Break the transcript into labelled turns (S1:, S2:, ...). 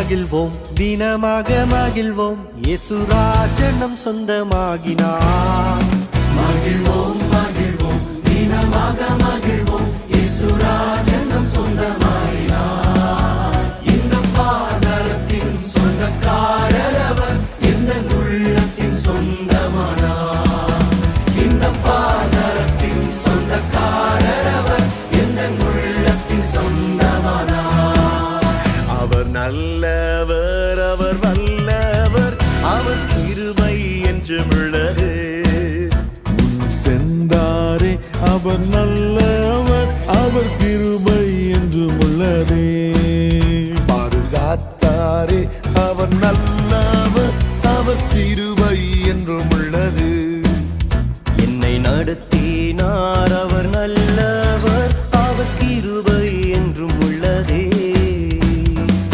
S1: மகிழ்வோம் தினமாக மகிழ்வோம் இயேசுராஜன் நம் சொந்தமாகினார்.
S2: மகிழ்வோம் மகிழ்வோம் தினமாக மகிழ்வோம் இயேசுராஜன் நம் சொந்தமாகினார். இந்த பாதாளத்தின் சொந்தக்காரர் அவர் எந்த உள்ளத்தின் சொந்தமானார். இந்த பாதாளத்தின் சொந்தக்காரர் அவர் எந்த உள்ளத்தின் சொந்தமானார்.
S3: அவர் நல்லவர், அவர் வல்லவர், அவர் கிருபை என்றும் உள்ளது.
S4: சென்றாரே அவர் நல்லவர், அவர் கிருபை என்றும் உள்ளதே.
S3: பாதுகாத்தாரே அவர் நல்லவர், அவர் கிருபை